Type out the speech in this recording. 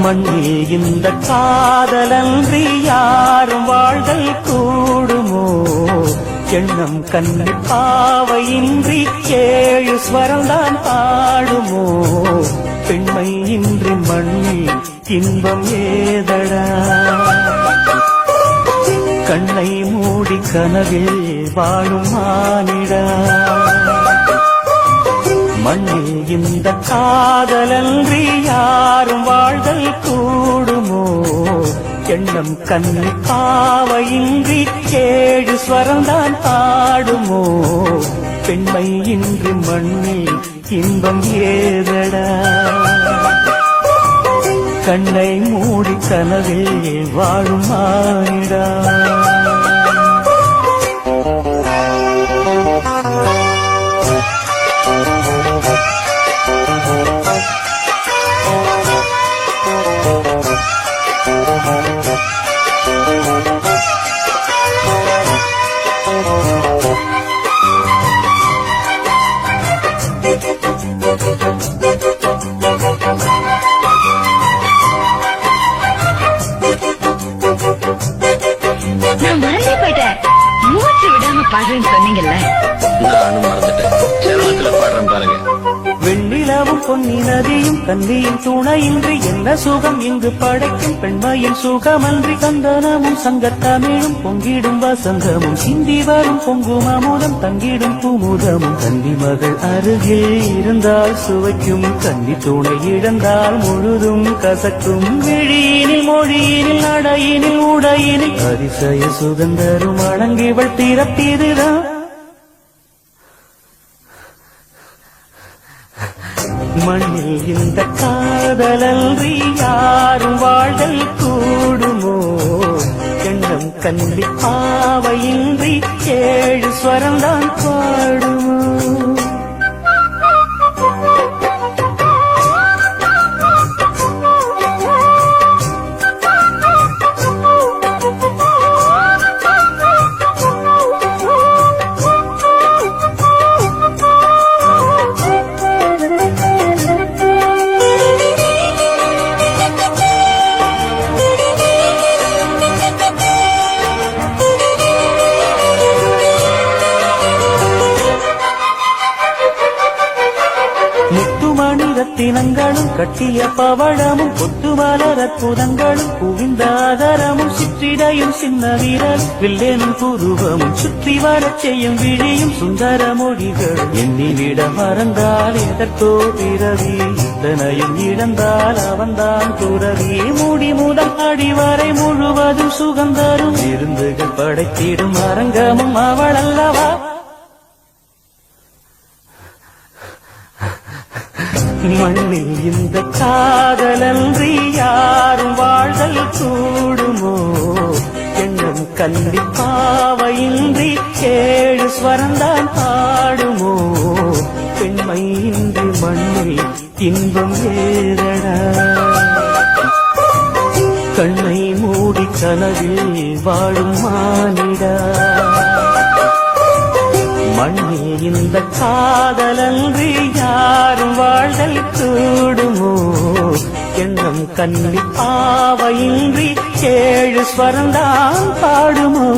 மண்ணில் இந்த காதலன்றி யாரும் வாழ்தல் கூடுமோ? எண்ணம் கண்ணு பாவையின்றி 7 ஸ்வரம்தான் பாடுமோ? பெண்மை இன்றி மண்ணில் இன்பம் ஏதடா? கண்ணை மூடி கனவில் வாழும் மானிடா. மண்ணில் இந்த காதலன்றி யாரும் வாழ்தல் கூடுமோ? எண்ணம் கண்ணு பாவையின்றி 7 ஸ்வரம்தான் பாடுமோ? பெண்மை இன்றி மண்ணில் இன்பம் ஏதடா? கண்ணை மூடி கனவில் வாழும் மானிடா. நான் மறந்தே போயிட்டேன். மூச்சு விடாம பாடுறேன்னு சொன்னீங்கல்ல, நானும் மறந்துட்டேன். செவத்துல பாடுறேன் பாருங்க. வெண்ணிலவும் பொன்னி நதியும் கன்னியின் துணையின்றி என்ன சுகம் இங்கு படைக்கும்? பெண்மையின் சுகமன்றி கந்தனமும் சங்கத்தமிழும் பொங்கிடும் வசந்தமும் சிந்தி வரும் பொங்கும் அமுதம் தங்கிடும் குமுதமும். கன்னி மகள் அருகில் இருந்தால் சுவைக்கும், கன்னி துணை இழந்தால் முழுதும் கசக்கும். விழியினில் மொழியினில் நடையினில் உடையினில் அதிசய சுதந்தரும் அடங்கிவள் திறப்பிதுதான். மண்ணில் இந்த காதலன்றி யாரும் வாழ்தல் கூடுமோ? எண்ணம் கண்டி பாவையின்றி 7 ஸ்வரம்தான் பாடுமோ? ரத்தினங்களும் கட்டிய பவழமும் கொத்து மலர் அற்புதங்களும் குவிந்த ஆதரமும் சிற்றிடையும் சின்ன வீரர் வில்லேனும் புருவமும் சுற்றி வரச் செய்யும் விழியும் சுந்தர மொழிகள். எண்ணிவிட மறந்தால் எதற்கோ பிறவி, இத்தனையும் இழந்தால் அவன்தான் துறவி. மூடி முதல் அடிவரை முழுவதும் சுகந்தரும் விருந்துகள் படைத்திடும் அரங்கமும் அவள் அல்லவா? மண்ணில் இந்த காதலன்றி யாரும் வாழ்தல் கூடுமோ? எண்ணம் கண்டி பாவையின்றி 7 ஸ்வரம்தான் பாடுமோ? பெண்மை இன்றி மண்ணில் இன்பம் ஏதடா? கண்ணை மூடி கனவில் வாழும் மானிடா. மண்ணில் இந்த காதலன்றி யாரும் வாழ்தல் கூடுமோ? எண்ணம் கண்ணி பாவையின்றி 7 ஸ்வரம்தான் பாடுமோ?